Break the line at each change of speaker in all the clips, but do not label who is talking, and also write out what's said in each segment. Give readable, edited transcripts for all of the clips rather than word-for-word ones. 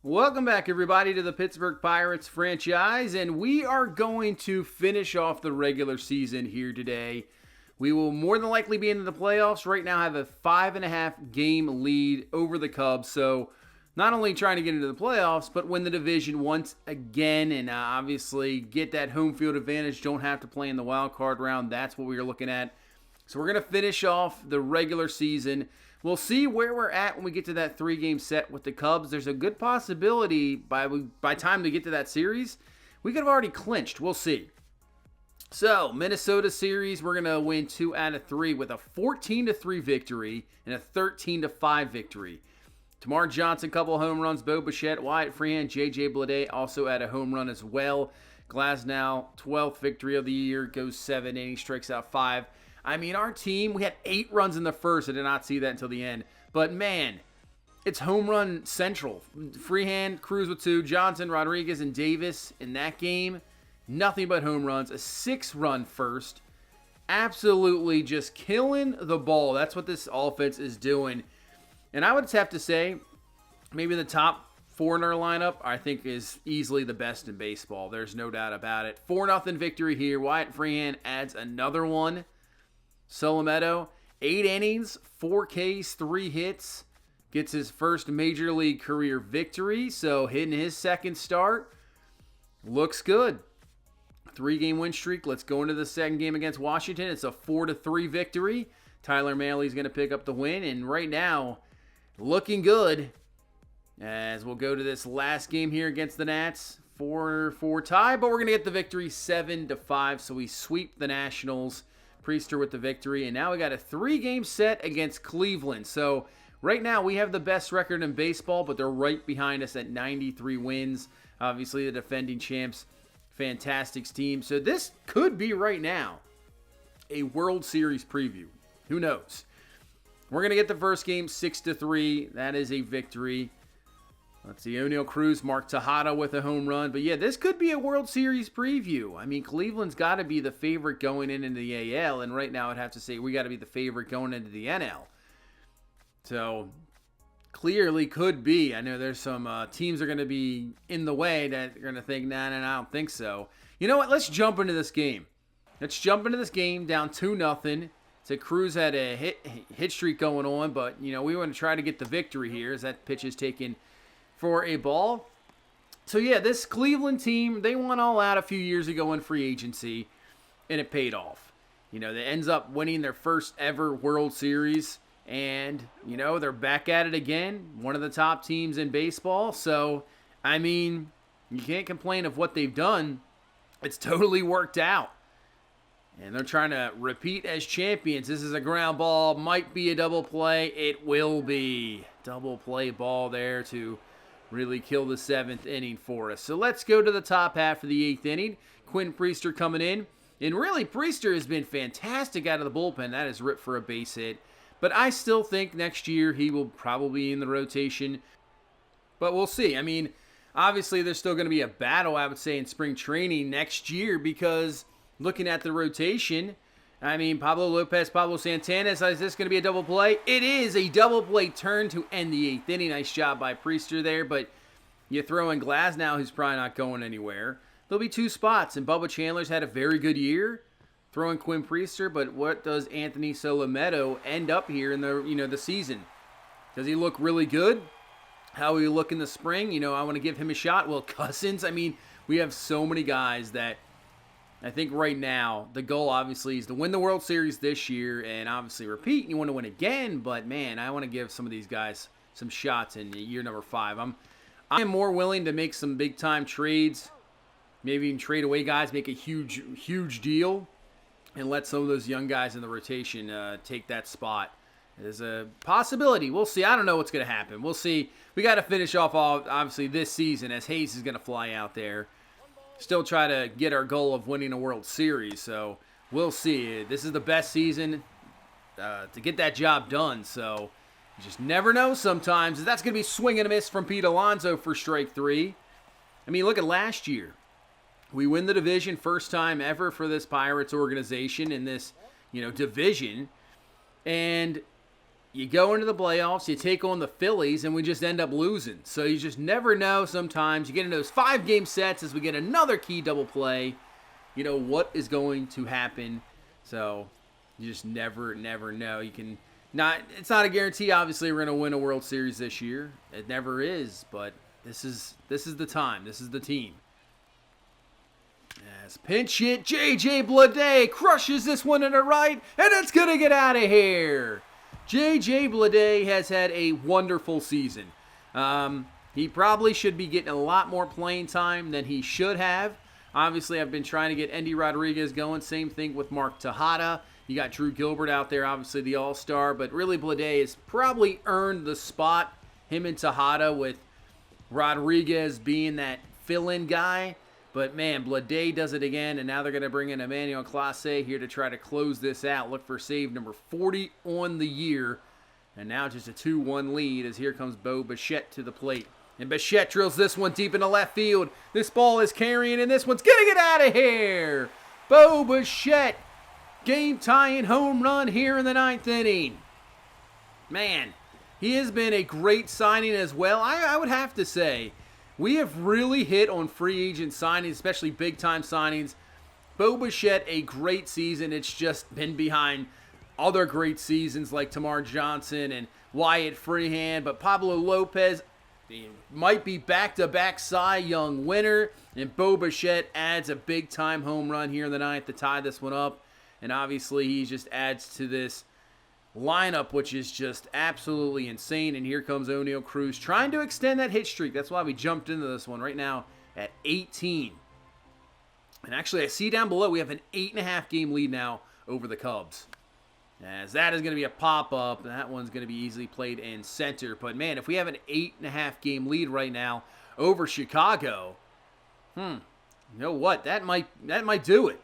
Welcome back, everybody, to the Pittsburgh Pirates franchise, and we are going to finish off the regular season here today. We will more than likely be into the playoffs. Right now, have a 5.5 game lead over the Cubs, so not only trying to get into the playoffs, but win the division once again, and obviously get that home field advantage. Don't have to play in the wild card round. That's what we are looking at. So we're going to finish off the regular season. We'll see where we're at when we get to that 3-game set with the Cubs. There's a good possibility by time we get to that series, we could have already clinched. We'll see. So, Minnesota series, we're going to win 2 out of 3 with a 14-3 victory and a 13-5 victory. Tamar Johnson, couple home runs. Bo Bichette, Wyatt Freehan, J.J. Bleday also had a home run as well. Glasnow, 12th victory of the year, goes 7 innings, strikes out 5. I mean, our team, we had 8 runs in the first. I did not see that until the end. But, man, it's home run central. Freehan, Cruz with 2, Johnson, Rodriguez, and Davis in that game. Nothing but home runs. A 6-run first. Absolutely just killing the ball. That's what this offense is doing. And I would have to say, maybe the top 4 in our lineup, I think, is easily the best in baseball. There's no doubt about it. 4-0 victory here. Wyatt Freehan adds another one. Solometo, 8 innings, 4 Ks, 3 hits. Gets his first major league career victory. So hitting his second start. Looks good. 3-game win streak. Let's go into the second game against Washington. It's a 4-3 victory. Tyler Mahley's going to pick up the win. And right now, looking good. As we'll go to this last game here against the Nats. 4-4 tie. But we're going to get the victory 7-5. So we sweep the Nationals. Priester with the victory, and now we got a 3-game set against Cleveland. So right now we have the best record in baseball, but they're right behind us at 93 wins. Obviously the defending champs, fantastic team. So this could be right now a World Series preview. Who knows? We're going to get the first game 6-3. That is a victory. Let's see, O'Neal Cruz, Mark Tejada with a home run. But yeah, this could be a World Series preview. I mean, Cleveland's got to be the favorite going into the AL. And right now I'd have to say we got to be the favorite going into the NL. So, clearly could be. I know there's some teams are going to be in the way that are going to think, nah, I don't think so. You know what? Let's jump into this game. Let's jump into this game down 2-0. So Cruz had a hit streak going on. But, you know, we want to try to get the victory here as that pitch is taken for a ball. So yeah, this Cleveland team, they won all out a few years ago in free agency, and it paid off. You know, they ends up winning their first ever World Series, and, you know, they're back at it again, one of the top teams in baseball. So, I mean, you can't complain of what they've done. It's totally worked out. And they're trying to repeat as champions. This is a ground ball, might be a double play. It will be. Double play ball there to really kill the 7th inning for us. So let's go to the top half of the 8th inning. Quinn Priester coming in. And really, Priester has been fantastic out of the bullpen. That is ripped for a base hit. But I still think next year he will probably be in the rotation. But we'll see. I mean, obviously there's still going to be a battle, I would say, in spring training next year because looking at the rotation, I mean, Pablo Lopez, Pablo Santana, is this going to be a double play? It is a double play turn to end the 8th inning. Nice job by Priester there, but you throw in Glasnow, who's probably not going anywhere. There'll be 2 spots, and Bubba Chandler's had a very good year. Throw in Quinn Priester, but what does Anthony Solometo end up here in the season? Does he look really good? How will he look in the spring? You know, I want to give him a shot. Well, Cousins, I mean, we have so many guys that I think right now, the goal obviously is to win the World Series this year and obviously repeat. You want to win again, but man, I want to give some of these guys some shots in year number 5. I am more willing to make some big-time trades, maybe even trade away guys, make a huge deal, and let some of those young guys in the rotation take that spot. There's a possibility. We'll see. I don't know what's going to happen. We'll see. We got to finish off, obviously, this season as Hayes is going to fly out there. Still try to get our goal of winning a World Series, so we'll see. This is the best season to get that job done, so you just never know sometimes. That's going to be swing and a miss from Pete Alonso for strike 3. I mean, look at last year. We win the division, first time ever for this Pirates organization in this, division, and you go into the playoffs, you take on the Phillies, and we just end up losing. So you just never know sometimes. You get into those 5-game sets as we get another key double play. You know what is going to happen. So you just never know. It's not a guarantee, obviously, we're going to win a World Series this year. It never is, but this is the time. This is the team. As pinch hit, J.J. Bleday crushes this one to the right, and it's going to get out of here. J.J. Bleday has had a wonderful season. He probably should be getting a lot more playing time than he should have. Obviously, I've been trying to get Endy Rodriguez going. Same thing with Mark Tejada. You got Drew Gilbert out there, obviously the all-star. But really, Bleday has probably earned the spot, him and Tejada, with Rodriguez being that fill-in guy. But, man, Bleday does it again, and now they're going to bring in Emmanuel Clase here to try to close this out. Look for save number 40 on the year. And now just a 2-1 lead as here comes Bo Bichette to the plate. And Bichette drills this one deep into left field. This ball is carrying, and this one's going to get out of here. Bo Bichette, game-tying home run here in the 9th inning. Man, he has been a great signing as well. I would have to say, we have really hit on free agent signings, especially big-time signings. Bo Bichette, a great season. It's just been behind other great seasons like Tamar Johnson and Wyatt Freehand. But Pablo Lopez might be back-to-back Cy Young winner. And Bo Bichette adds a big-time home run here in the 9th to tie this one up. And obviously, he just adds to this lineup, which is just absolutely insane. And here comes O'Neal Cruz trying to extend that hit streak. That's why we jumped into this one right now at 18. And actually, I see down below we have an 8.5 game lead now over the Cubs. As that is going to be a pop-up. That one's going to be easily played in center. But, man, if we have an 8.5 game lead right now over Chicago, you know what? That might do it.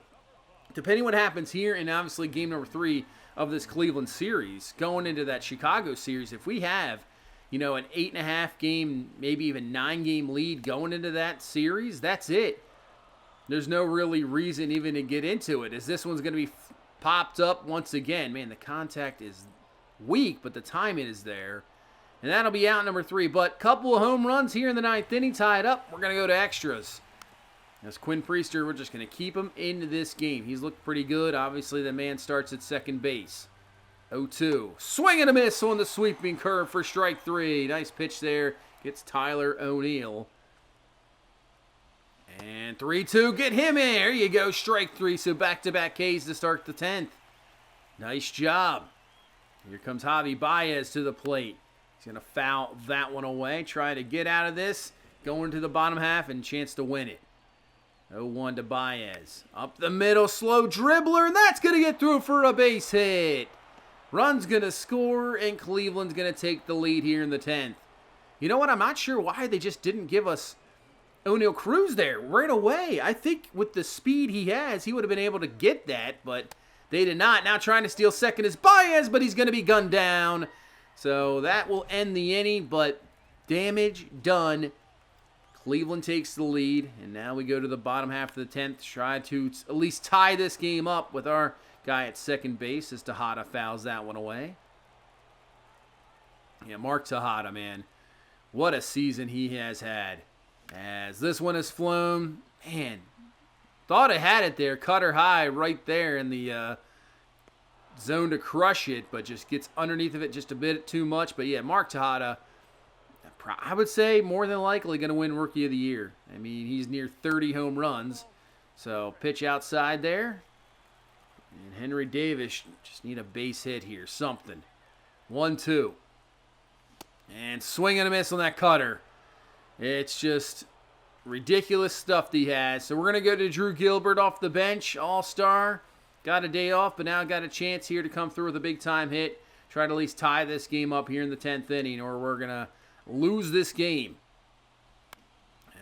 Depending what happens here, and obviously game number 3 of this Cleveland series, going into that Chicago series, if we have, an 8.5 game, maybe even 9 game lead going into that series, that's it. There's no really reason even to get into it, as this one's going to be popped up once again. Man, the contact is weak, but the timing is there. And that'll be out number 3. But couple of home runs here in the 9th inning, tie it up. We're going to go to extras. As Quinn Priester, we're just going to keep him into this game. He's looked pretty good. Obviously, the man starts at second base. 0-2. Swing and a miss on the sweeping curve for strike 3. Nice pitch there. Gets Tyler O'Neill. And 3-2. Get him in. There you go. Strike 3. So back-to-back Ks to start the 10th. Nice job. Here comes Javi Baez to the plate. He's going to foul that one away. Try to get out of this. Going to the bottom half and chance to win it. 0-1 to Baez. Up the middle, slow dribbler, and that's going to get through for a base hit. Run's going to score, and Cleveland's going to take the lead here in the 10th. You know what? I'm not sure why they just didn't give us O'Neal Cruz there right away. I think with the speed he has, he would have been able to get that, but they did not. Now trying to steal second is Baez, but he's going to be gunned down. So that will end the inning, but damage done. Cleveland takes the lead, and now we go to the bottom half of the 10th, try to at least tie this game up with our guy at second base as Tejada fouls that one away. Yeah, Mark Tejada, man. What a season he has had. As this one has flown, man, thought it had it there, cutter high right there in the zone to crush it, but just gets underneath of it just a bit too much. But yeah, Mark Tejada, I would say more than likely going to win Rookie of the Year. I mean, he's near 30 home runs. So pitch outside there. And Henry Davis just need a base hit here. Something. 1-2. And swing and a miss on that cutter. It's just ridiculous stuff that he has. So we're going to go to Drew Gilbert off the bench. All-star. Got a day off, but now got a chance here to come through with a big-time hit. Try to at least tie this game up here in the 10th inning, or we're going to lose this game.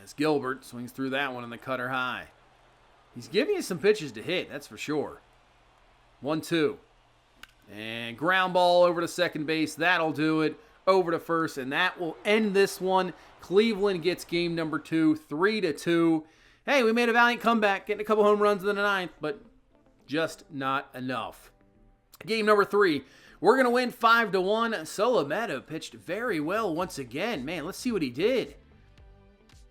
As Gilbert swings through that one in the cutter high. He's giving you some pitches to hit, that's for sure. 1-2. And ground ball over to second base. That'll do it. Over to first, and that will end this one. Cleveland gets game number 2, 3-2. Hey, we made a valiant comeback, getting a couple home runs in the 9th, but just not enough. Game number 3. We're going to win 5-1. Solometo pitched very well once again. Man, let's see what he did.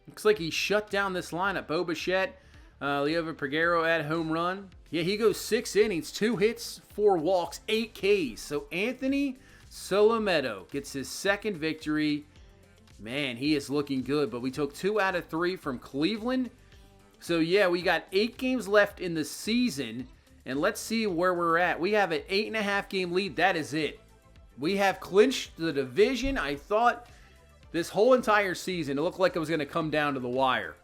Looks like he shut down this lineup. Bo Bichette, Liover Peguero at home run. Yeah, he goes 6 innings, 2 hits, 4 walks, 8 Ks. So Anthony Solometo gets his second victory. Man, he is looking good, but we took 2 out of 3 from Cleveland. So yeah, we got 8 games left in the season, and let's see where we're at. We have an 8.5 game lead. That is it. We have clinched the division. I thought this whole entire season, it looked like it was going to come down to the wire.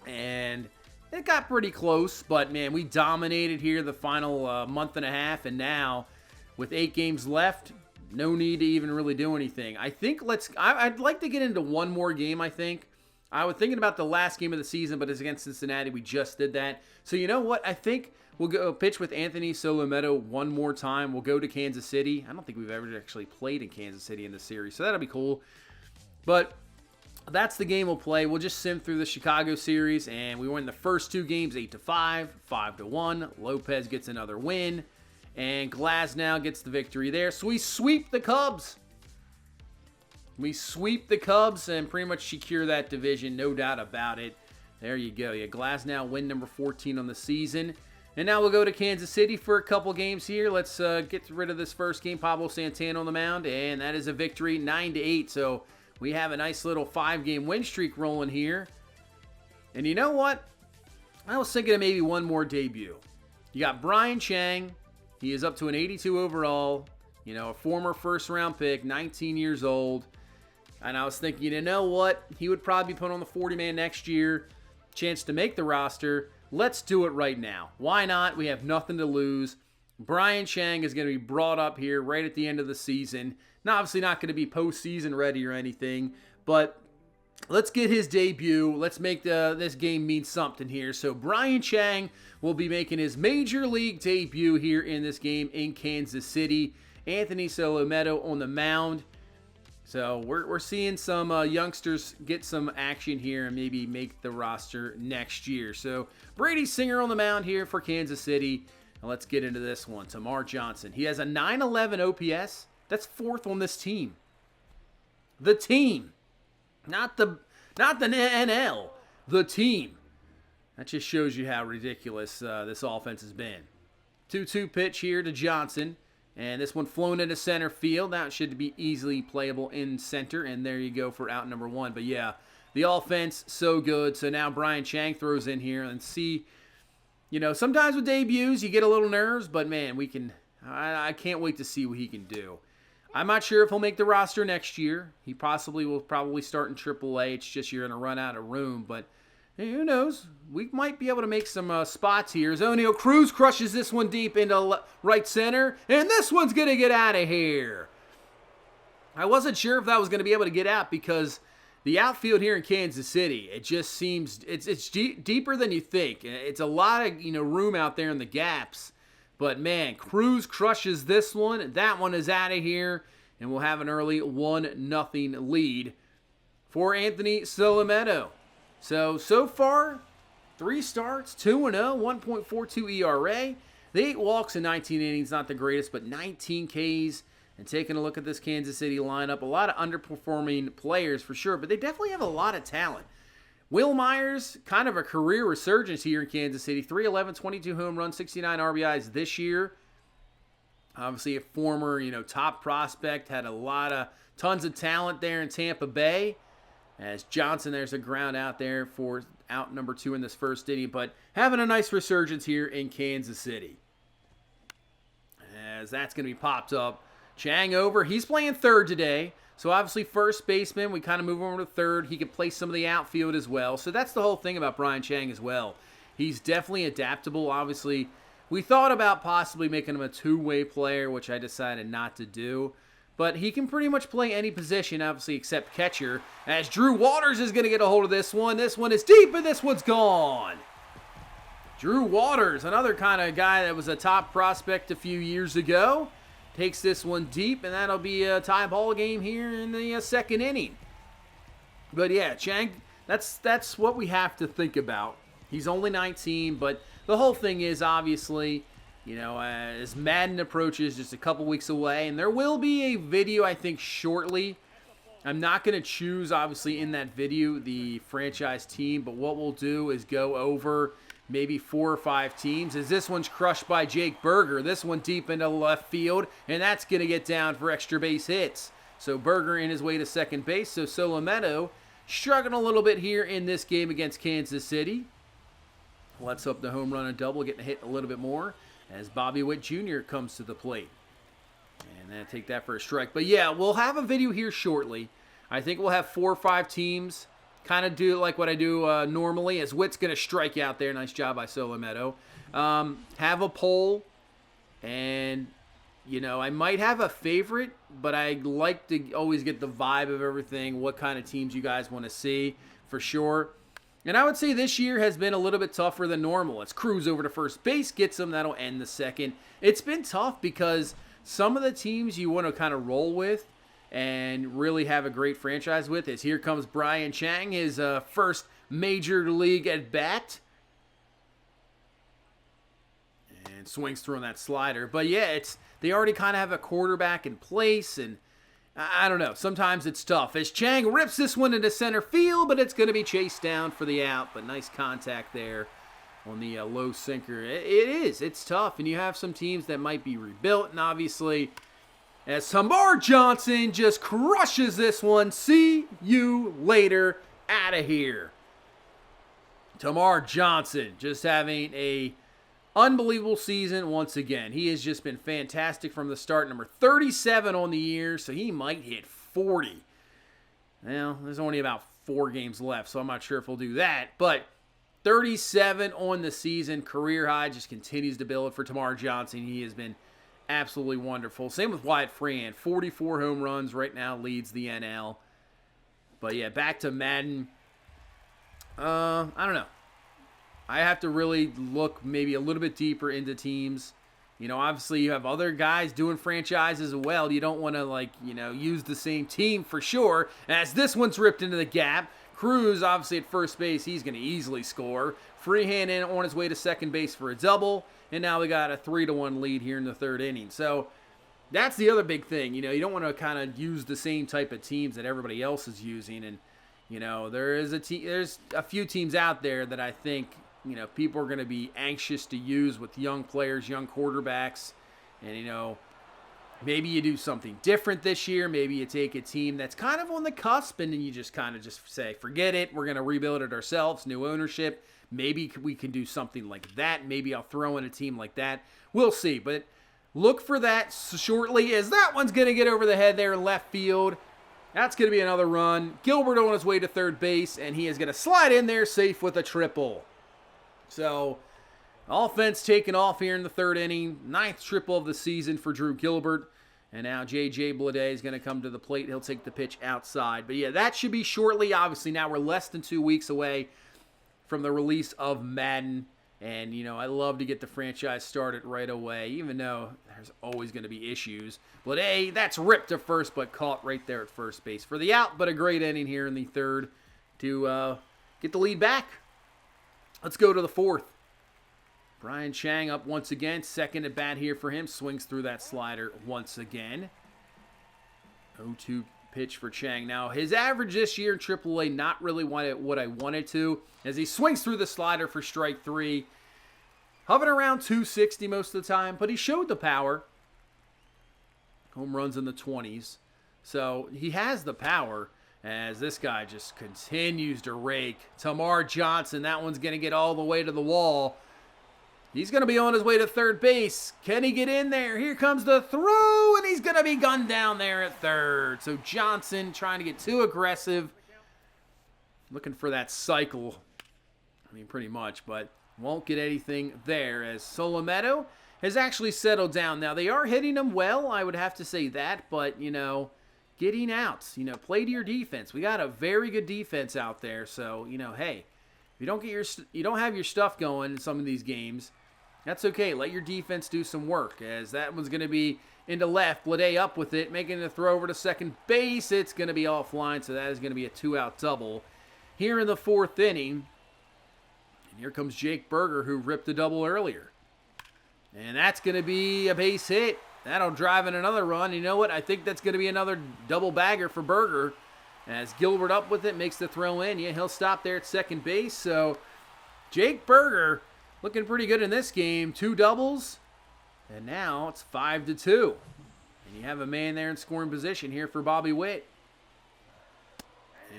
And it got pretty close, but man, we dominated here the final month and a half, and now with 8 games left, no need to even really do anything. I think I'd like to get into one more game, I think. I was thinking about the last game of the season, but it's against Cincinnati. We just did that. So you know what? I think we'll go pitch with Anthony Solometo one more time. We'll go to Kansas City. I don't think we've ever actually played in Kansas City in this series, so that'll be cool. But that's the game we'll play. We'll just sim through the Chicago series, and we win the first 2 games 8-5, 5-1. Lopez gets another win, and Glasnow gets the victory there. So we sweep the Cubs. We sweep the Cubs and pretty much secure that division, no doubt about it. There you go. Yeah, Glasnow win number 14 on the season. And now we'll go to Kansas City for a couple games here. Let's get rid of this first game. Pablo Santana on the mound, and that is a victory, 9-8. So we have a nice little 5-game win streak rolling here. And you know what? I was thinking of maybe one more debut. You got Brian Chang. He is up to an 82 overall. You know, a former first-round pick, 19 years old. And I was thinking, you know what? He would probably be put on the 40-man next year. Chance to make the roster. Let's do it right now. Why not? We have nothing to lose. Brian Chang is going to be brought up here right at the end of the season. Now, obviously not going to be postseason ready or anything, but let's get his debut. Let's make this game mean something here. So Brian Chang will be making his major league debut here in this game in Kansas City. Anthony Solometo on the mound. So we're seeing some youngsters get some action here and maybe make the roster next year. So Brady Singer on the mound here for Kansas City. And let's get into this one. Tamar Johnson. He has a 911 OPS. That's 4th on this team. The team. Not the NL. The team. That just shows you how ridiculous this offense has been. 2-2 pitch here to Johnson. And this one flown into center field. That should be easily playable in center. And there you go for out number 1. But yeah, the offense, so good. So now Brian Chang throws in here and see, you know, sometimes with debuts you get a little nerves. But man, I can't wait to see what he can do. I'm not sure if he'll make the roster next year. He will probably start in AAA. It's just you're going to run out of room. But hey, who knows? We might be able to make some spots here. Zonio Cruz crushes this one deep into right center. And this one's going to get out of here. I wasn't sure if that was going to be able to get out because the outfield here in Kansas City, it just seems it's deeper than you think. It's a lot of room out there in the gaps. But man, Cruz crushes this one. That one is out of here. And we'll have an early 1-0 lead for Anthony Solometo. So far, 3 starts, 2-0, 1.42 ERA. The 8 walks in 19 innings, not the greatest, but 19 Ks. And taking a look at this Kansas City lineup, a lot of underperforming players for sure, but they definitely have a lot of talent. Will Myers, kind of a career resurgence here in Kansas City. 311, 22 home runs, 69 RBIs this year. Obviously a former, top prospect, had tons of talent there in Tampa Bay. As Johnson, there's a ground out there for out number 2 in this first inning, but having a nice resurgence here in Kansas City. As that's going to be popped up. Chang over. He's playing third today. So obviously first baseman, we kind of move over to third. He can play some of the outfield as well. So that's the whole thing about Brian Chang as well. He's definitely adaptable. Obviously, we thought about possibly making him a 2-way player, which I decided not to do. But he can pretty much play any position, obviously, except catcher. As Drew Waters is going to get a hold of this one. This one is deep, and this one's gone. Drew Waters, another kind of guy that was a top prospect a few years ago. Takes this one deep, and that'll be a tie ball game here in the second inning. But yeah, Chang, that's what we have to think about. He's only 19, but the whole thing is, obviously, as Madden approaches just a couple weeks away. And there will be a video, I think, shortly. I'm not going to choose, obviously, in that video the franchise team, but what we'll do is go over maybe 4 or 5 teams, as this one's crushed by Jake Berger. This one deep into left field, and that's going to get down for extra base hits. So Berger in his way to second base. So Solometo struggling a little bit here in this game against Kansas City. Let's hope the home run and double getting hit a little bit more as Bobby Witt Jr. comes to the plate. And then take that for a strike. But yeah, we'll have a video here shortly. I think we'll have 4 or 5 teams. Kind of do like what I do normally, as Witt's going to strike out there. Nice job by Solometo. Have a poll. And, I might have a favorite, but I like to always get the vibe of everything, what kind of teams you guys want to see, for sure. And I would say this year has been a little bit tougher than normal. It's Cruz over to first base, gets him, that'll end the second. It's been tough because some of the teams you want to kind of roll with and really have a great franchise with is here comes Brian Chang, his first major league at bat. And swings through on that slider. But yeah, they already kind of have a quarterback in place, and I don't know. Sometimes it's tough. As Chang rips this one into center field, but it's going to be chased down for the out. But nice contact there on the low sinker. It's tough, and you have some teams that might be rebuilt, and obviously, as Tamar Johnson just crushes this one. See you later. Out of here. Tamar Johnson just having a unbelievable season once again. He has just been fantastic from the start. Number 37 on the year, so he might hit 40. Well, there's only about 4 games left, so I'm not sure if we'll do that. But 37 on the season, career high, just continues to build for Tamar Johnson. He has been absolutely wonderful. Same with Wyatt Freehan. 44 home runs right now, leads the NL. But yeah, back to Madden. I don't know. I have to really look maybe a little bit deeper into teams. Obviously you have other guys doing franchises as well. You don't want to, use the same team for sure. As this one's ripped into the gap. Cruz, obviously at first base, he's going to easily score. Freehan in on his way to second base for a double. And now we got a 3-1 lead here in the 3rd inning. So that's the other big thing. You don't want to kind of use the same type of teams that everybody else is using. And, there's a few teams out there that I think, people are going to be anxious to use with young players, young quarterbacks. And, maybe you do something different this year. Maybe you take a team that's kind of on the cusp and then you just kind of just say, forget it. We're going to rebuild it ourselves. New ownership. Maybe we can do something like that. Maybe I'll throw in a team like that. We'll see. But look for that shortly, as that one's going to get over the head there in left field. That's going to be another run. Gilbert on his way to third base, and he is going to slide in there safe with a triple. So, offense taking off here in the 3rd inning. 9th triple of the season for Drew Gilbert. And now J.J. Bleday is going to come to the plate. He'll take the pitch outside. But yeah, that should be shortly. Obviously, now we're less than 2 weeks away from the release of Madden. And, I love to get the franchise started right away, even though there's always going to be issues. Bleday, that's ripped to first, but caught right there at first base for the out. But a great inning here in the 3rd to get the lead back. Let's go to the 4th. Brian Chang up once again. 2nd at bat here for him. Swings through that slider once again. 0-2 pitch for Chang. Now, his average this year in AAA, not really what I wanted to, as he swings through the slider for strike 3. Hovering around 260 most of the time, but he showed the power. Home runs in the 20s. So, he has the power, as this guy just continues to rake. Tamar Johnson, that one's going to get all the way to the wall. He's going to be on his way to third base. Can he get in there? Here comes the throw, and he's going to be gunned down there at third. So Johnson trying to get too aggressive. Looking for that cycle. Pretty much, but won't get anything there, as Solometo has actually settled down. Now, they are hitting him well, I would have to say that, but, getting outs. Play to your defense. We got a very good defense out there, so, hey, if you don't have your stuff going in some of these games, that's okay. Let your defense do some work, as that one's going to be into left. Bleday up with it, making the throw over to second base. It's going to be offline, so that is going to be a 2-out double here in the 4th inning. And here comes Jake Berger, who ripped a double earlier. And that's going to be a base hit. That'll drive in another run. You know what? I think that's going to be another double bagger for Berger. As Gilbert up with it, makes the throw in. Yeah, he'll stop there at second base. So Jake Berger looking pretty good in this game. 2 doubles. And now it's 5-2. And you have a man there in scoring position here for Bobby Witt.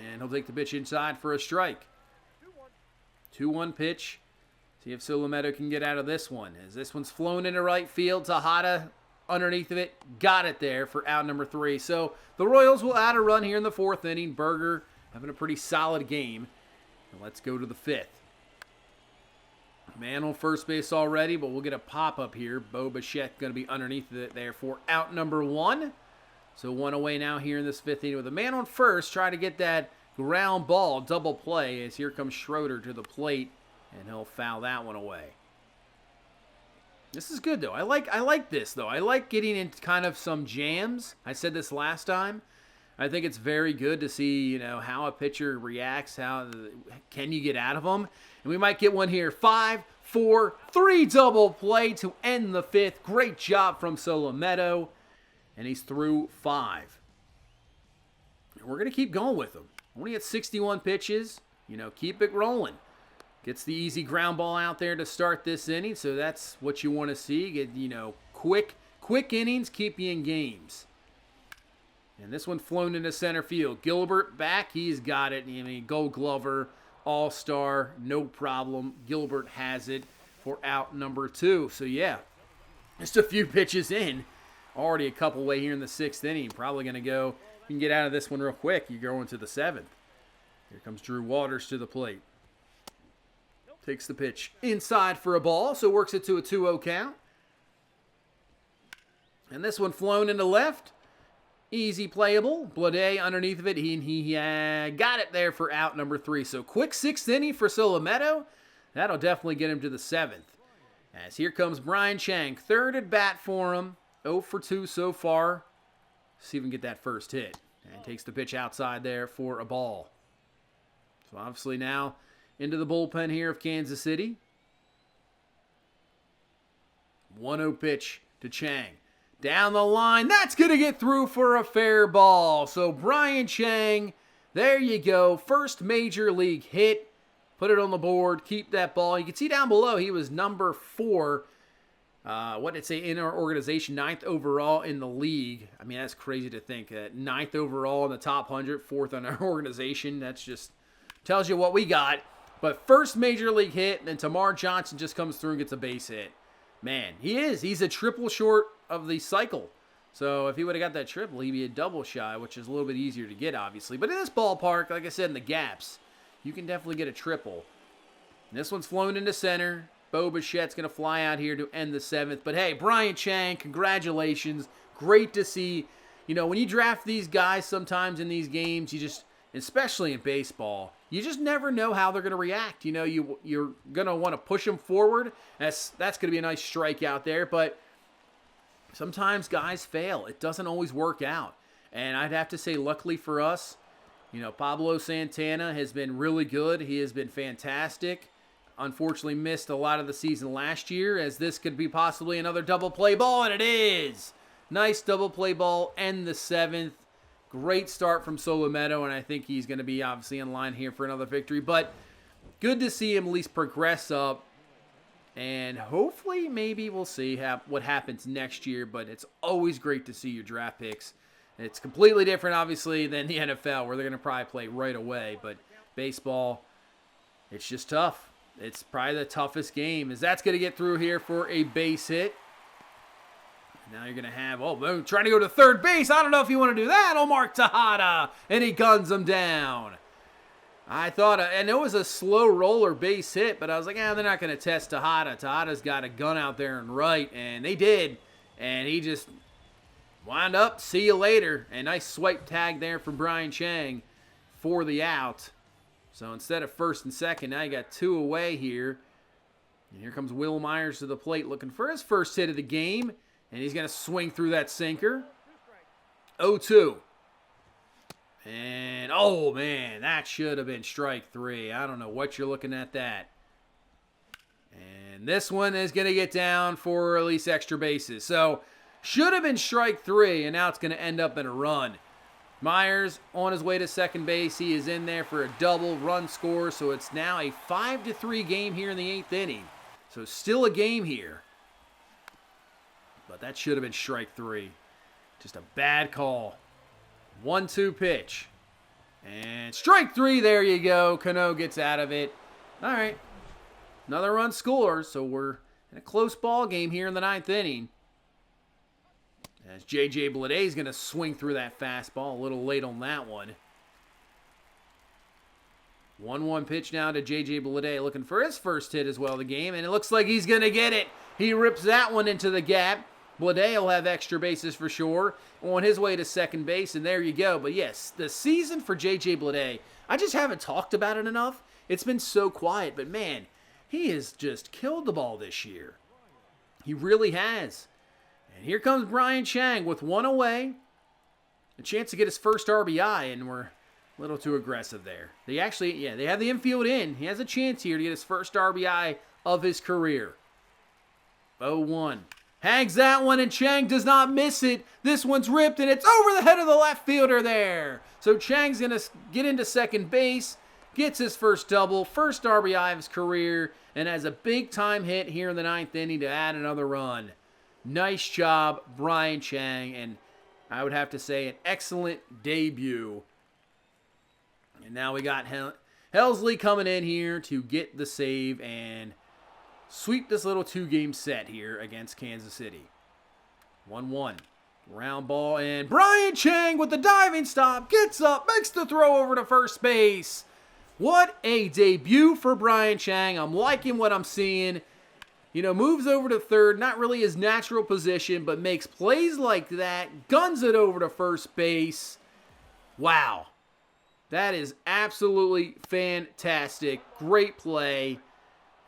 And he'll take the pitch inside for a strike. 2-1 pitch. See if Solometo can get out of this one. As this one's flown into right field. Tejada underneath of it. Got it there for out number 3. So the Royals will add a run here in the 4th inning. Berger having a pretty solid game. And let's go to the 5th. Man on first base already, but we'll get a pop-up here. Bo Bichette going to be underneath of it there for out number 1. So 1 away now here in this 5th inning with a man on first. Try to get that ground ball double play as here comes Schroeder to the plate. And he'll foul that one away. This is good, though. I like this, though. I like getting into kind of some jams. I said this last time. I think it's very good to see, how a pitcher reacts. How can you get out of them? And we might get one here. 5-4-3 double play to end the 5th. Great job from Solometo. And he's through 5. And we're going to keep going with him. Only at 61 pitches. Keep it rolling. Gets the easy ground ball out there to start this inning, so that's what you want to see. Get, quick innings, keep you in games. And this one flown into center field. Gilbert back, he's got it. Gold Glover, all-star, no problem. Gilbert has it for out number 2. So, yeah, just a few pitches in. Already a couple away here in the 6th inning. Probably going to go, you can get out of this one real quick. You go into the 7th. Here comes Drew Waters to the plate. Takes the pitch inside for a ball, so works it to a 2-0 count. And this one flown into left. Easy playable. Blade underneath of it. He got it there for out number 3. So quick 6th inning for Solometo. That'll definitely get him to the 7th. As here comes Brian Chang. 3rd at bat for him. 0 for 2 so far. See if we can get that first hit. And takes the pitch outside there for a ball. So obviously now into the bullpen here of Kansas City. 1-0 pitch to Chang. Down the line. That's going to get through for a fair ball. So Brian Chang, there you go. First major league hit. Put it on the board. Keep that ball. You can see down below he was number 4. What did it say in our organization? 9th overall in the league. I mean, that's crazy to think. 9th overall in the top 100. 4th in our organization. That's just tells you what we got. But first major league hit, and then Tamar Johnson just comes through and gets a base hit. Man, he's a triple short of the cycle. So if he would have got that triple, he'd be a double shy, which is a little bit easier to get, obviously. But in this ballpark, like I said, in the gaps, you can definitely get a triple. And this one's flown into center. Bo Bichette's going to fly out here to end the 7th. But hey, Brian Chang, congratulations. Great to see. When you draft these guys sometimes in these games, you just, especially in baseball, you just never know how they're going to react. You're going to want to push them forward. That's going to be a nice strike out there. But sometimes guys fail. It doesn't always work out. And I'd have to say, luckily for us, Pablo Santana has been really good. He has been fantastic. Unfortunately missed a lot of the season last year, as this could be possibly another double play ball, and it is. Nice double play ball, end the 7th. Great start from Solometo, and I think he's going to be obviously in line here for another victory. But good to see him at least progress up. And hopefully, maybe we'll see what happens next year. But it's always great to see your draft picks. It's completely different, obviously, than the NFL, where they're going to probably play right away. But baseball, it's just tough. It's probably the toughest game, as that's going to get through here for a base hit. Now you're going to have, trying to go to third base. I don't know if you want to do that. Omar Tejada, and he guns him down. I thought, and it was a slow roller base hit, but I was like, they're not going to test Tejada. Tejada's got a gun out there and right, and they did. And he just wound up, see you later. And nice swipe tag there from Brian Chang for the out. So instead of first and second, now you got 2 away here. And here comes Will Myers to the plate looking for his first hit of the game. And he's going to swing through that sinker. 0-2. And, man, that should have been strike 3. I don't know what you're looking at that. And this one is going to get down for at least extra bases. So, should have been strike 3, and now it's going to end up in a run. Myers on his way to second base. He is in there for a double run score. So, it's now a 5-3 game here in the 8th inning. So, still a game here. But that should have been strike 3. Just a bad call. 1-2 pitch. And strike 3, there you go. Cano gets out of it. All right. Another run scores, so we're in a close ball game here in the 9th inning. As J.J. Bleday is going to swing through that fastball. A little late on that one. 1-1 pitch now to J.J. Bleday, looking for his first hit as well of the game, and it looks like he's going to get it. He rips that one into the gap. Bleday will have extra bases for sure on his way to second base, and there you go. But yes, the season for J.J. Bleday, I just haven't talked about it enough. It's been so quiet, but man, he has just killed the ball this year. He really has. And here comes Brian Chang with one away. A chance to get his first RBI, and we're a little too aggressive there. They have the infield in. He has a chance here to get his first RBI of his career. 0-1. Hangs that one, and Chang does not miss it. This one's ripped, and it's over the head of the left fielder there. So Chang's going to get into second base, gets his first double, first RBI of his career, and has a big-time hit here in the 9th inning to add another run. Nice job, Brian Chang, and I would have to say an excellent debut. And now we got Helsley coming in here to get the save and sweep this little 2-game set here against Kansas City. 1-1. Round ball, and Brian Chang with the diving stop gets up, makes the throw over to first base. What a debut for Brian Chang. I'm liking what I'm seeing. Moves over to third, not really his natural position, but makes plays like that, guns it over to first base. Wow. That is absolutely fantastic. Great play.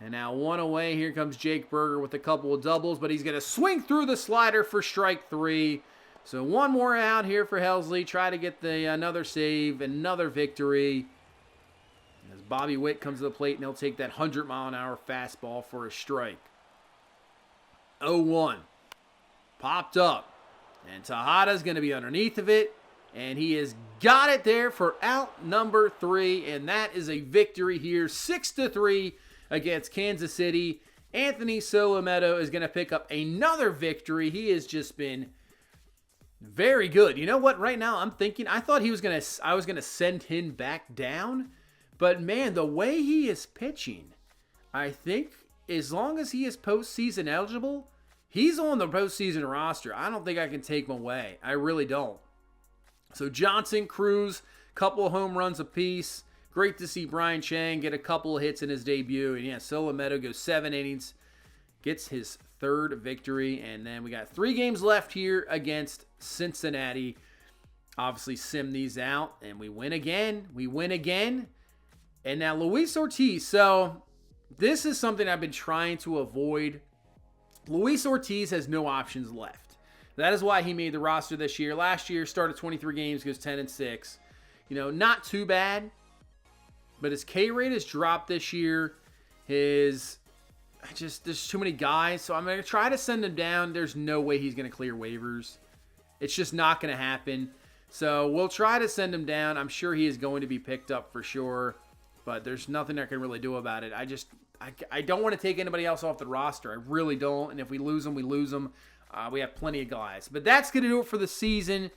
And now one away. Here comes Jake Berger with a couple of doubles, but he's going to swing through the slider for strike 3. So one more out here for Helsley. Try to get another save, another victory. As Bobby Witt comes to the plate, and he'll take that 100-mile-an-hour fastball for a strike. 0-1. Popped up. And Tejada's going to be underneath of it. And he has got it there for out number 3. And that is a victory here. 6-3 against Kansas City. Anthony Solometo is going to pick up another victory. He has just been very good. You know what? Right now I'm thinking, I thought I was going to send him back down. But man, the way he is pitching, I think as long as he is postseason eligible, he's on the postseason roster. I don't think I can take him away. I really don't. So Johnson, Cruz, couple of home runs apiece. Great to see Brian Chang get a couple of hits in his debut. And yeah, Solometo goes 7 innings, gets his 3rd victory. And then we got 3 games left here against Cincinnati. Obviously sim these out, and we win again. And now Luis Ortiz. So this is something I've been trying to avoid. Luis Ortiz has no options left. That is why he made the roster this year. Last year, started 23 games, goes 10-6. Not too bad. But his K rate has dropped this year. There's too many guys. So I'm going to try to send him down. There's no way he's going to clear waivers. It's just not going to happen. So we'll try to send him down. I'm sure he is going to be picked up for sure. But there's nothing I can really do about it. I don't want to take anybody else off the roster. I really don't. And if we lose them, we lose them. We have plenty of guys. But that's going to do it for the season.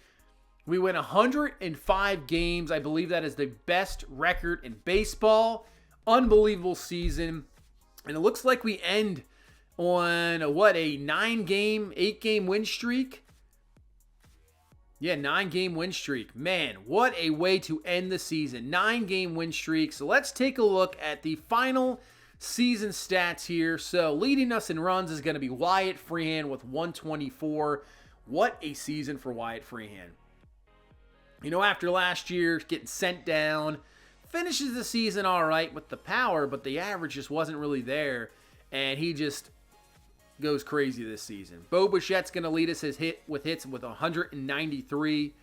We win 105 games. I believe that is the best record in baseball. Unbelievable season. And it looks like we end on, a 9-game, 8-game win streak? Yeah, 9-game win streak. Man, what a way to end the season. 9-game win streak. So let's take a look at the final season stats here. So leading us in runs is going to be Wyatt Freehan with 124. What a season for Wyatt Freehan. After last year getting sent down, finishes the season all right with the power, but the average just wasn't really there, and he just goes crazy this season. Bo Bichette's going to lead us with hits with 193.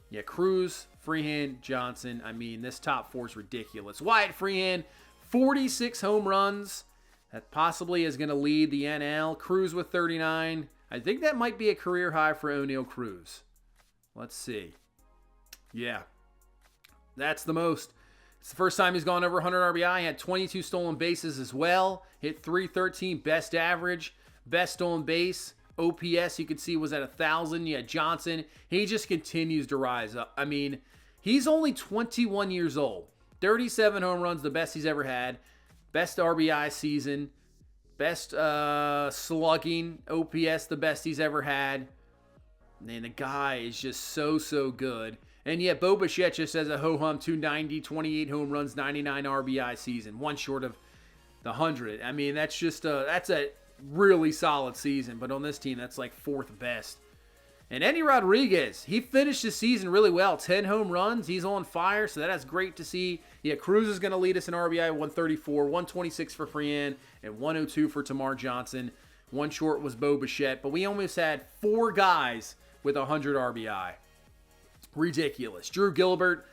Yeah, Cruz, Freehan, Johnson. I mean, this top 4 is ridiculous. Wyatt Freehan, 46 home runs. That possibly is going to lead the NL. Cruz with 39. I think that might be a career high for O'Neal Cruz. Let's see. Yeah, that's the most. It's the first time he's gone over 100 RBI. He had 22 stolen bases as well. Hit .313, best average, best stolen base. OPS, you could see, was at 1,000. You had Johnson. He just continues to rise up. I mean, he's only 21 years old. 37 home runs, the best he's ever had. Best RBI season. Best slugging. OPS, the best he's ever had. Man, the guy is just so good. And yet, Bo Bichette just has a ho-hum 290, 28 home runs, 99 RBI season. One short of the 100. I mean, that's just that's a really solid season. But on this team, that's like fourth best. And Endy Rodriguez, he finished the season really well. 10 home runs. He's on fire, so that's great to see. Yeah, Cruz is going to lead us in RBI, 134, 126 for Freehan, and 102 for Tamar Johnson. One short was Bo Bichette, but we almost had 4 guys with 100 RBI. Ridiculous. Drew Gilbert,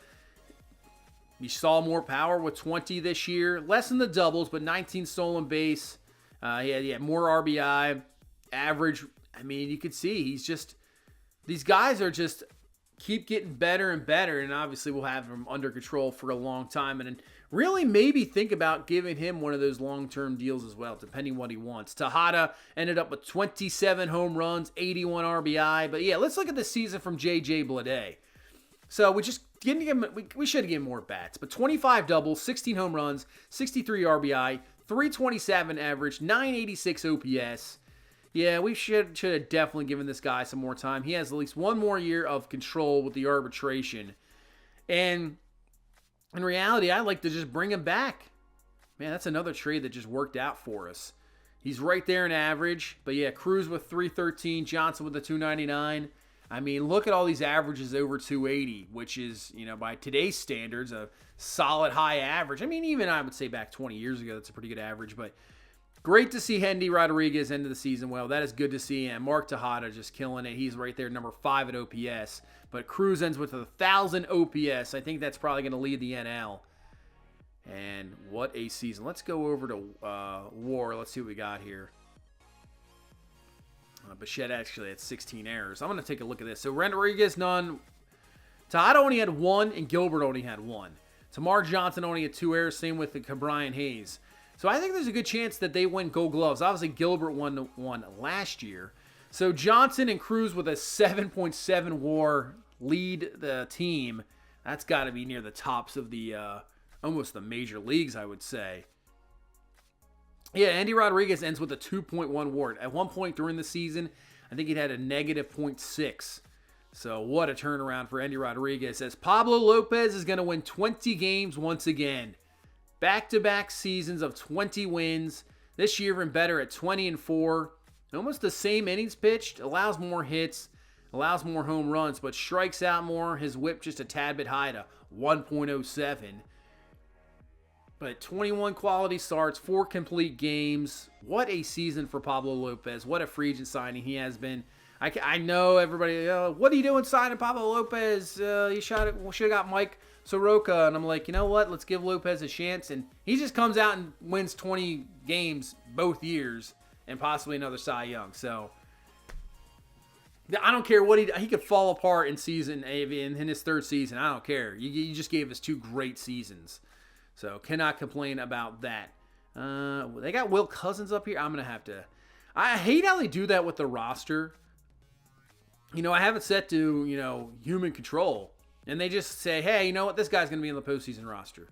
you saw more power with 20 this year. Less in the doubles, but 19 stolen base. He had more RBI. Average, I mean, you could see he's just... These guys are just keep getting better and better, and obviously we'll have him under control for a long time. And really maybe think about giving him one of those long-term deals as well, depending what he wants. Tejada ended up with 27 home runs, 81 RBI. But yeah, let's look at the season from J.J. Bleday. So we just didn't give him, we should have given more bats. But 25 doubles, 16 home runs, 63 RBI, 327 average, 986 OPS. Yeah, we should have definitely given this guy some more time. He has at least one more year of control with the arbitration. And in reality, I'd like to just bring him back. Man, that's another trade that just worked out for us. He's right there in average. But yeah, Cruz with 313, Johnson with the 299. I mean, look at all these averages over 280, which is, you know, by today's standards, a solid high average. I mean, even I would say back 20 years ago, that's a pretty good average. But great to see Endy Rodriguez end of the season well. That is good to see. And Mark Tejada just killing it. He's right there, number 5 at OPS. But Cruz ends with 1,000 OPS. I think that's probably going to lead the NL. And what a season. Let's go over to WAR. Let's see what we got here. Bichette actually had 16 errors. I'm going to take a look at this. So Rodriguez, none. Tejada only had 1, and Gilbert only had 1. Tamar Johnson only had 2 errors. Same with Brian Hayes. So I think there's a good chance that they win Gold Gloves. Obviously, Gilbert won one last year. So Johnson and Cruz with a 7.7 WAR lead the team. That's got to be near the tops of the almost the major leagues, I would say. Yeah, Endy Rodriguez ends with a 2.1 WAR. At one point during the season, I think he'd had a negative 0.6. So what a turnaround for Endy Rodriguez. As Pablo Lopez is going to win 20 games once again. Back-to-back seasons of 20 wins. This year even better at 20-4. Almost the same innings pitched. Allows more hits. Allows more home runs. But strikes out more. His whip just a tad bit high to 1.07. But 21 quality starts. 4 complete games. What a season for Pablo Lopez. What a free agent signing he has been. I know everybody, what are you doing signing Pablo Lopez? You should have got Mike Soroka. And I'm like, you know what? Let's give Lopez a chance. And he just comes out and wins 20 games both years and possibly another Cy Young. So I don't care what he could fall apart in his 3rd season. I don't care. You just gave us 2 great seasons. So cannot complain about that. They got Will Cousins up here. I'm going to have to. I hate how they do that with the roster. You know, I have it set to, you know, human control. And they just say, hey, you know what? This guy's going to be in the postseason roster.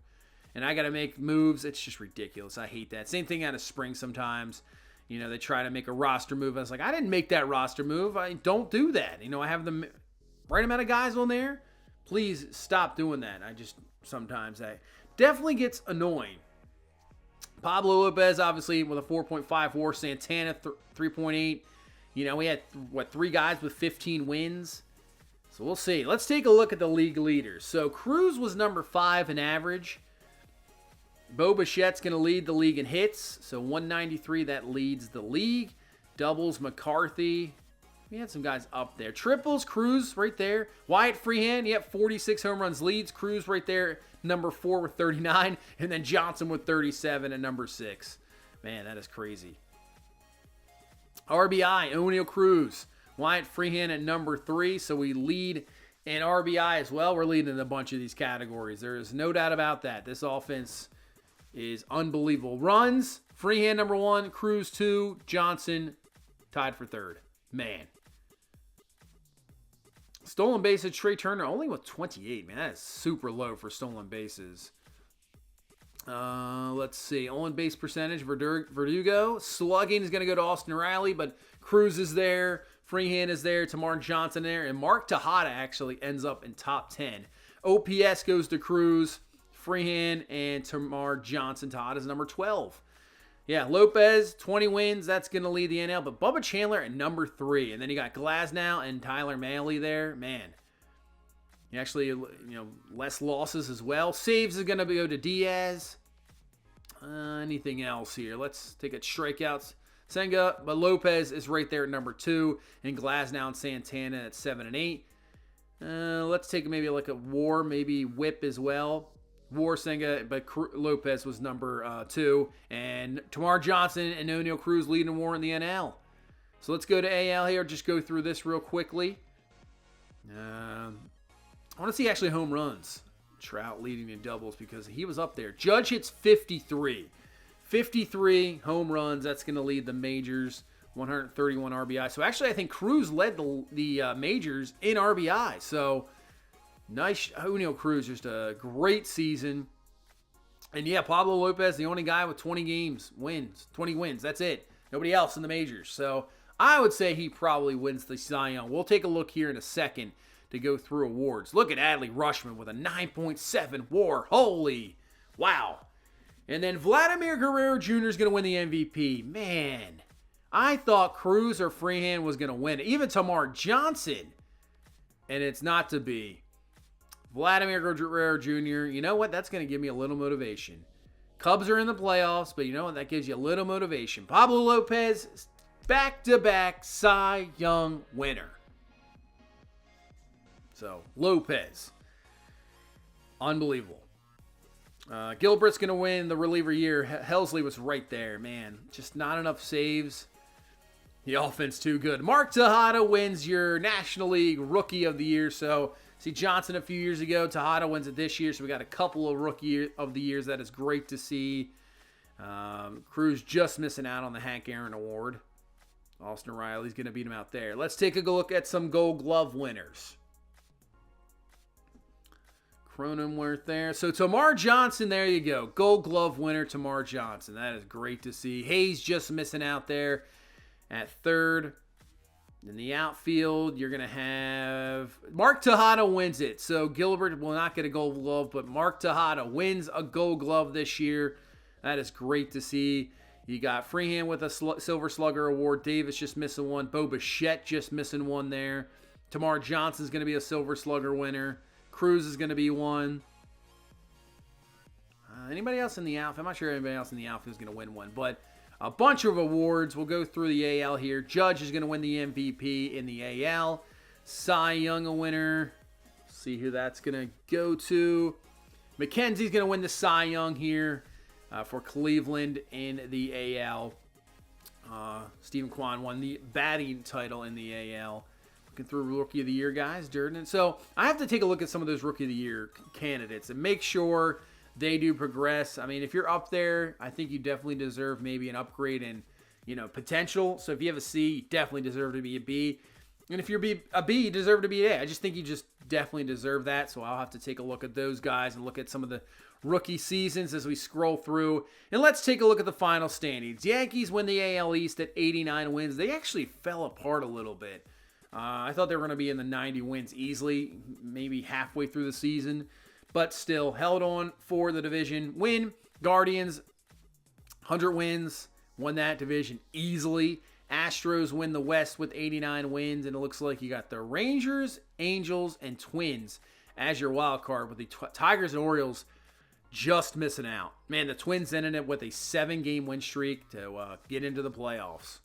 And I got to make moves. It's just ridiculous. I hate that. Same thing out of spring sometimes. You know, they try to make a roster move. I was like, I didn't make that roster move. I don't do that. You know, I have the right amount of guys on there. Please stop doing that. Sometimes that definitely gets annoying. Pablo Lopez, obviously, with a 4.5 WAR. Santana, 3.8. You know, we had, 3 guys with 15 wins. So we'll see. Let's take a look at the league leaders. So Cruz was number 5 in average. Bo Bichette's going to lead the league in hits. So 193, that leads the league. Doubles, McCarthy. We had some guys up there. Triples, Cruz right there. Wyatt Freehan, 46 home runs leads. Cruz right there, number 4 with 39. And then Johnson with 37 at number 6. Man, that is crazy. RBI, O'Neal Cruz. Wyatt Freehan at number 3, so we lead in RBI as well. We're leading in a bunch of these categories. There is no doubt about that. This offense is unbelievable. Runs, Freehan number 1, Cruz 2, Johnson tied for 3rd. Man. Stolen bases, Trey Turner only with 28. Man, that is super low for stolen bases. Let's see. On base percentage, Verdugo. Slugging is going to go to Austin Riley, but Cruz is there. Freehan is there. Tamar Johnson there. And Mark Tejada actually ends up in top 10. OPS goes to Cruz, Freehan, and Tamar Johnson. Tejada's number 12. Yeah, Lopez, 20 wins. That's going to lead the NL. But Bubba Chandler at number 3. And then you got Glasnow and Tyler Mahle there. Man. Actually, less losses as well. Saves is going to go to Diaz. Anything else here? Let's take a strikeouts. Senga, but Lopez is right there at number 2. And Glasnow and Santana at 7 and 8. Let's take maybe like a WAR, maybe WHIP as well. WAR, Senga, but Lopez was number 2. And Tamar Johnson and O'Neal Cruz leading WAR in the NL. So let's go to AL here. Just go through this real quickly. I want to see actually home runs. Trout leading in doubles because he was up there. Judge hits 53. 53 home runs. That's going to lead the majors. 131 RBI. So actually, I think Cruz led the majors in RBI. So nice. O'Neal Cruz, just a great season. And yeah, Pablo Lopez, the only guy with 20 wins. That's it. Nobody else in the majors. So I would say he probably wins the Cy Young. We'll take a look here in a second to go through awards. Look at Adley Rutschman with a 9.7 WAR. Holy wow. And then Vladimir Guerrero Jr. is going to win the MVP. Man, I thought Cruz or Freehan was going to win. Even Tamar Johnson. And it's not to be. Vladimir Guerrero Jr., you know what? That's going to give me a little motivation. Cubs are in the playoffs, but you know what? That gives you a little motivation. Pablo Lopez, back-to-back Cy Young winner. So, Lopez. Unbelievable. Gilbert's going to win the reliever year. Helsley was right there, man. Just not enough saves. The offense too good. Mark Tejada wins your National League Rookie of the Year. So, see Johnson a few years ago. Tejada wins it this year. So, we got a couple of Rookie of the Years. That is great to see. Cruz just missing out on the Hank Aaron Award. Austin Riley's going to beat him out there. Let's take a look at some Gold Glove winners. Cronenworth there. So Tamar Johnson, there you go. Gold Glove winner, Tamar Johnson. That is great to see. Hayes just missing out there at 3rd. In the outfield, you're going to have Mark Tejada wins it. So Gilbert will not get a Gold Glove, but Mark Tejada wins a Gold Glove this year. That is great to see. You got Freehan with a Silver Slugger Award. Davis just missing one. Bo Bichette just missing one there. Tamar Johnson's going to be a Silver Slugger winner. Cruz is going to be one. Anybody else in the outfield? I'm not sure anybody else in the outfield is going to win one, but a bunch of awards. We'll go through the AL here. Judge is going to win the MVP in the AL. Cy Young a winner. See who that's going to go to. McKenzie's going to win the Cy Young here for Cleveland in the AL. Stephen Kwan won the batting title in the AL. Through Rookie of the Year guys, Durden. So I have to take a look at some of those Rookie of the Year candidates and make sure they do progress. I mean, if you're up there, I think you definitely deserve maybe an upgrade in, potential. So if you have a C, you definitely deserve to be a B. And if you're a B, you deserve to be an A. I just think you just definitely deserve that. So I'll have to take a look at those guys and look at some of the rookie seasons as we scroll through. And let's take a look at the final standings. Yankees win the AL East at 89 wins. They actually fell apart a little bit. I thought they were going to be in the 90 wins easily, maybe halfway through the season, but still held on for the division win. Guardians, 100 wins, won that division easily. Astros win the West with 89 wins, and it looks like you got the Rangers, Angels, and Twins as your wild card, with the Tigers and Orioles just missing out. Man, the Twins ended it with a 7-game win streak to get into the playoffs.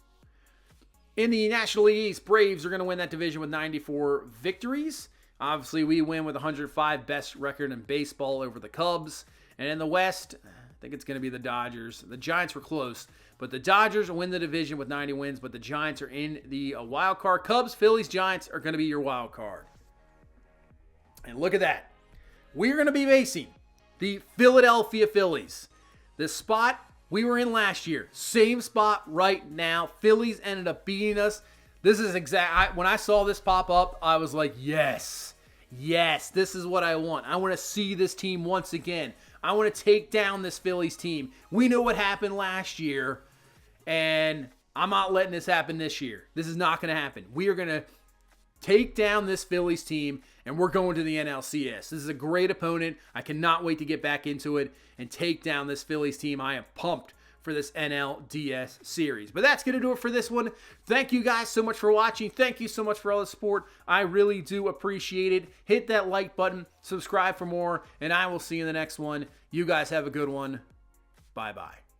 In the National League East, Braves are going to win that division with 94 victories. Obviously, we win with 105, best record in baseball over the Cubs. And in the West, think it's going to be the Dodgers. The Giants were close, but the Dodgers win the division with 90 wins, but the Giants are in the wild card. Cubs, Phillies, Giants are going to be your wild card. And look at that. We're going to be facing the Philadelphia Phillies. The spot we were in last year. Same spot right now. Phillies ended up beating us. This is when I saw this pop up, I was like, yes, this is what I want. I want to see this team once again. I want to take down this Phillies team. We know what happened last year, and I'm not letting this happen this year. This is not going to happen. We are going to take down this Phillies team, and we're going to the NLCS. This is a great opponent. I cannot wait to get back into it and take down this Phillies team. I am pumped for this NLDS series. But that's going to do it for this one. Thank you guys so much for watching. Thank you so much for all the support. I really do appreciate it. Hit that like button, subscribe for more, and I will see you in the next one. You guys have a good one. Bye-bye.